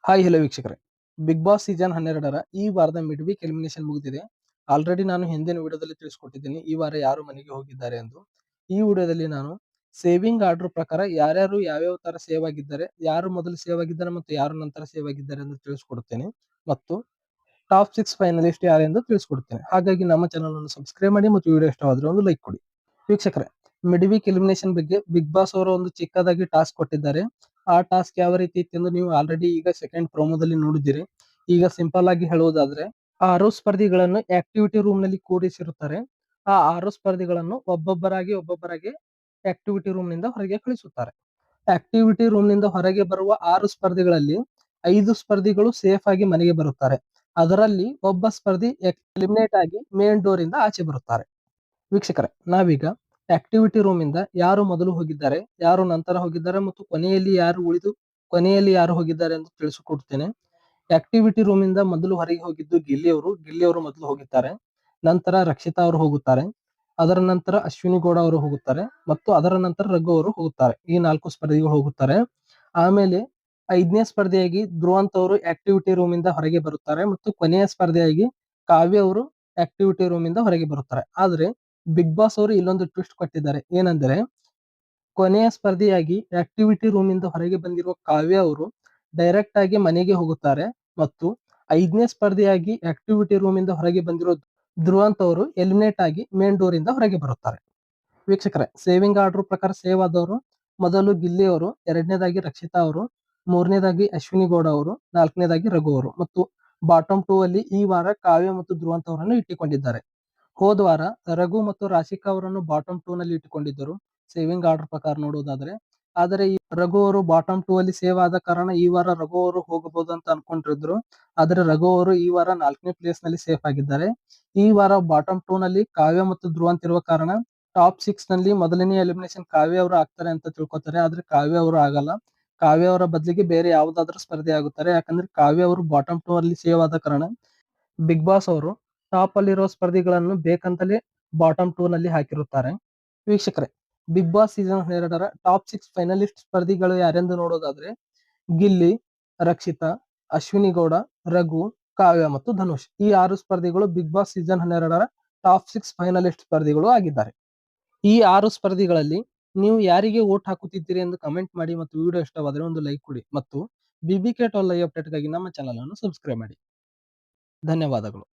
Hi hello ವೀಕ್ಷಕರೇ, Bigg Boss season 12ರ ಈ ವಾರದ ಮಿಡ್ ವೀಕ್ ಎಲಿಮಿನೇಷನ್ ಮುಗಿದಿದೆ. ಆಲ್ರೆಡಿ ನಾನು ಹಿಂದಿನ ವಿಡಿಯೋದಲ್ಲಿ ತಿಳಿಸ್ಕೊಟ್ಟಿದ್ದೀನಿ ಈ ವಾರ ಯಾರು ಮನೆಗೆ ಹೋಗಿದ್ದಾರೆ ಎಂದು. ಈ ವಿಡಿಯೋದಲ್ಲಿ ನಾನು ಸೇವಿಂಗ್ ಆರ್ಡರ್ ಪ್ರಕಾರ ಯಾರ್ಯಾರು ಯಾವ್ಯಾವ ತರ ಸೇವ್ ಆಗಿದ್ದಾರೆ, ಯಾರು ಮೊದಲು ಸೇವ್ ಆಗಿದ್ದಾರೆ ಮತ್ತು ಯಾರು ನಂತರ ಸೇವ್ ಆಗಿದ್ದಾರೆ ಎಂದು ತಿಳಿಸ್ಕೊಡುತ್ತೇನೆ. ಮತ್ತು ಟಾಪ್ 6 ಫೈನಲಿಸ್ಟ್ ಯಾರೆಂದು ತಿಳಿಸ್ಕೊಡುತ್ತೇನೆ. ಹಾಗಾಗಿ ನಮ್ಮ ಚಾನಲ್ ಅನ್ನು ಸಬ್ಸ್ಕ್ರೈಬ್ ಮಾಡಿ ಮತ್ತು ವಿಡಿಯೋ ಇಷ್ಟವಾದರೆ ಒಂದು ಲೈಕ್ ಕೊಡಿ. ವೀಕ್ಷಕರೇ, ಮಿಡ್ ವೀಕ್ ಎಲಿಮಿನೇಷನ್ ಬಗ್ಗೆ ಬಿಗ್ ಬಾಸ್ ಅವರು ಒಂದು ಚಿಕ್ಕದಾಗಿ ಟಾಸ್ಕ್ ಕೊಟ್ಟಿದ್ದಾರೆ. ಆ ಟಾಸ್ಕ್ ಯಾವ ರೀತಿ ಇತ್ತು ಎಂದು ನೀವು ಆಲ್ರೆಡಿ ಈಗ ಸೆಕೆಂಡ್ ಪ್ರೋಮೋದಲ್ಲಿ ನೋಡಿದ್ದೀರಿ. ಈಗ ಸಿಂಪಲ್ ಆಗಿ ಹೇಳುವುದಾದ್ರೆ, ಆ 6 ಸ್ಪರ್ಧಿಗಳನ್ನು ಆಕ್ಟಿವಿಟಿ ರೂಮ್ ನಲ್ಲಿ ಕೂಡಿಸಿರುತ್ತಾರೆ. ಆ 6 ಸ್ಪರ್ಧಿಗಳನ್ನು ಒಬ್ಬೊಬ್ಬರಾಗಿ ಆಕ್ಟಿವಿಟಿ ರೂಮ್ ನಿಂದ ಹೊರಗೆ ಕಳಿಸುತ್ತಾರೆ. ಆಕ್ಟಿವಿಟಿ ರೂಮ್ ನಿಂದ ಹೊರಗೆ ಬರುವ 6 ಸ್ಪರ್ಧಿಗಳಲ್ಲಿ 5 ಸ್ಪರ್ಧಿಗಳು ಸೇಫ್ ಆಗಿ ಮನೆಗೆ ಬರುತ್ತಾರೆ. ಅದರಲ್ಲಿ ಒಬ್ಬ ಸ್ಪರ್ಧಿ ಎಲಿಮಿನೇಟ್ ಆಗಿ ಮೇನ್ ಡೋರ್ ಇಂದ ಆಚೆ ಬರುತ್ತಾರೆ. ವೀಕ್ಷಕರೇ, ನಾವೀಗ ಆಕ್ಟಿವಿಟಿ ರೂಮ್ ಇಂದ ಯಾರು ಮೊದಲು ಹೋಗಿದ್ದಾರೆ, ಯಾರು ನಂತರ ಹೋಗಿದ್ದಾರೆ ಮತ್ತು ಕೊನೆಯಲ್ಲಿ ಯಾರು ಹೋಗಿದ್ದಾರೆ ಎಂದು ತಿಳಿಸಿಕೊಡುತ್ತೇನೆ. ಆಕ್ಟಿವಿಟಿ ರೂಮ್ ಇಂದ ಮೊದಲು ಹೊರಗೆ ಹೋಗಿದ್ದು ಗಿಲ್ಲಿ ಅವರು ಮೊದಲು ಹೋಗಿದ್ದಾರೆ. ನಂತರ ರಕ್ಷಿತಾ ಅವರು ಹೋಗುತ್ತಾರೆ. ಅದರ ನಂತರ ಅಶ್ವಿನಿ ಗೌಡ ಅವರು ಹೋಗುತ್ತಾರೆ ಮತ್ತು ಅದರ ನಂತರ ರಘು ಅವರು ಹೋಗುತ್ತಾರೆ. ಈ 4 ಸ್ಪರ್ಧಿಗಳು ಹೋಗುತ್ತಾರೆ. ಆಮೇಲೆ 5ನೇ ಸ್ಪರ್ಧೆಯಾಗಿ ಧ್ರುವಂತ್ ಅವರು ಆಕ್ಟಿವಿಟಿ ರೂಮ್ ಇಂದ ಹೊರಗೆ ಬರುತ್ತಾರೆ ಮತ್ತು ಕೊನೆಯ ಸ್ಪರ್ಧೆಯಾಗಿ ಕಾವ್ಯ ಅವರು ಆಕ್ಟಿವಿಟಿ ರೂಮ್ ಇಂದ ಹೊರಗೆ ಬರುತ್ತಾರೆ. ಆದ್ರೆ ಬಿಗ್ ಬಾಸ್ ಅವರು ಇಲ್ಲೊಂದು ಟ್ವಿಸ್ಟ್ ಕೊಟ್ಟಿದ್ದಾರೆ. ಏನಂದ್ರೆ, ಕೊನೆಯ ಸ್ಪರ್ಧೆಯಾಗಿ ಆಕ್ಟಿವಿಟಿ ರೂಮ್ ಇಂದ ಹೊರಗೆ ಬಂದಿರುವ ಕಾವ್ಯ ಅವರು ಡೈರೆಕ್ಟ್ ಆಗಿ ಮನೆಗೆ ಹೋಗುತ್ತಾರೆ ಮತ್ತು 5ನೇ ಸ್ಪರ್ಧೆಯಾಗಿ ಆಕ್ಟಿವಿಟಿ ರೂಮ್ ಇಂದ ಹೊರಗೆ ಬಂದಿರೋ ಧ್ರುವಂತ್ ಅವರು ಎಲಿಮಿನೇಟ್ ಆಗಿ ಮೇನ್ ಡೋರ್ ಇಂದ ಹೊರಗೆ ಬರುತ್ತಾರೆ. ವೀಕ್ಷಕರೇ, ಸೇವಿಂಗ್ ಆರ್ಡರ್ ಪ್ರಕಾರ ಸೇವ್ ಆದವರು ಮೊದಲು ಗಿಲ್ಲಿ ಅವರು, ಎರಡನೇದಾಗಿ ರಕ್ಷಿತಾ ಅವರು, ಮೂರನೇದಾಗಿ ಅಶ್ವಿನಿ ಗೌಡ ಅವರು, ನಾಲ್ಕನೇದಾಗಿ ರಘು ಅವರು ಮತ್ತು ಬಾಟಮ್ 2 ಅಲ್ಲಿ ಈ ವಾರ ಕಾವ್ಯ ಮತ್ತು ಧ್ರುವಂತ್ ಅವರನ್ನು ಇಟ್ಟುಕೊಂಡಿದ್ದಾರೆ. ಹೋದ ವಾರ ರಘು ಮತ್ತು ರಾಶಿಕಾ ಅವರನ್ನು ಬಾಟಮ್ 2 ನಲ್ಲಿ ಇಟ್ಟುಕೊಂಡಿದ್ದರು ಸೇವಿಂಗ್ ಆರ್ಡರ್ ಪ್ರಕಾರ ನೋಡುವುದಾದ್ರೆ. ಆದರೆ ಈ ರಘು ಅವರು ಬಾಟಮ್ 2 ಅಲ್ಲಿ ಸೇವ್ ಆದ ಕಾರಣ ಈ ವಾರ ರಘು ಅವರು ಹೋಗಬಹುದು ಅಂತ ಅನ್ಕೊಂಡಿದ್ರು. ಆದರೆ ರಘು ಅವರು ಈ ವಾರ 4ನೇ ಪ್ಲೇಸ್ ನಲ್ಲಿ ಸೇಫ್ ಆಗಿದ್ದಾರೆ. ಈ ವಾರ ಬಾಟಮ್ 2 ನಲ್ಲಿ ಕಾವ್ಯ ಮತ್ತು ಧ್ರುವಂತ್ ಇರುವ ಕಾರಣ ಟಾಪ್ 6 ನಲ್ಲಿ ಮೊದಲನೇ ಎಲಿಮಿನೇಷನ್ ಕಾವ್ಯ ಅವರು ಆಗ್ತಾರೆ ಅಂತ ತಿಳ್ಕೊತಾರೆ. ಆದ್ರೆ ಕಾವ್ಯ ಅವರು ಆಗಲ್ಲ. ಕಾವ್ಯ ಅವರ ಬದಲಿಗೆ ಬೇರೆ ಯಾವುದಾದ್ರೂ ಸ್ಪರ್ಧೆ ಆಗುತ್ತಾರೆ. ಯಾಕಂದ್ರೆ ಕಾವ್ಯ ಅವರು ಬಾಟಮ್ 2 ಅಲ್ಲಿ ಸೇವ್ ಆದ ಕಾರಣ ಬಿಗ್ ಬಾಸ್ ಅವರು ಟಾಪ್ ಅಲ್ಲಿರೋ ಸ್ಪರ್ಧಿಗಳನ್ನು ಬೇಕಂತಲೇ ಬಾಟಮ್ 2 ನಲ್ಲಿ ಹಾಕಿರುತ್ತಾರೆ. ವೀಕ್ಷಕರೇ, ಬಿಗ್ ಬಾಸ್ ಸೀಸನ್ 12ರ ಟಾಪ್ 6 ಫೈನಲಿಸ್ಟ್ ಸ್ಪರ್ಧಿಗಳು ಯಾರೆಂದು ನೋಡೋದಾದ್ರೆ, ಗಿಲ್ಲಿ, ರಕ್ಷಿತಾ, ಅಶ್ವಿನಿ ಗೌಡ, ರಘು, ಕಾವ್ಯ ಮತ್ತು ಧನುಷ್. ಈ 6 ಸ್ಪರ್ಧಿಗಳು ಬಿಗ್ ಬಾಸ್ ಸೀಸನ್ 12ರ ಟಾಪ್ 6 ಫೈನಲಿಸ್ಟ್ ಸ್ಪರ್ಧಿಗಳು ಆಗಿದ್ದಾರೆ. ಈ 6 ಸ್ಪರ್ಧಿಗಳಲ್ಲಿ ನೀವು ಯಾರಿಗೆ ವೋಟ್ ಹಾಕುತ್ತಿದ್ದೀರಿ ಎಂದು ಕಮೆಂಟ್ ಮಾಡಿ ಮತ್ತು ವಿಡಿಯೋ ಇಷ್ಟವಾದರೆ ಒಂದು ಲೈಕ್ ಕೊಡಿ ಮತ್ತು BBK 12 ಲೈವ್ ಅಪ್ಡೇಟ್ಗಾಗಿ ನಮ್ಮ ಚಾನಲ್ ಅನ್ನು ಸಬ್ಸ್ಕ್ರೈಬ್ ಮಾಡಿ. ಧನ್ಯವಾದಗಳು.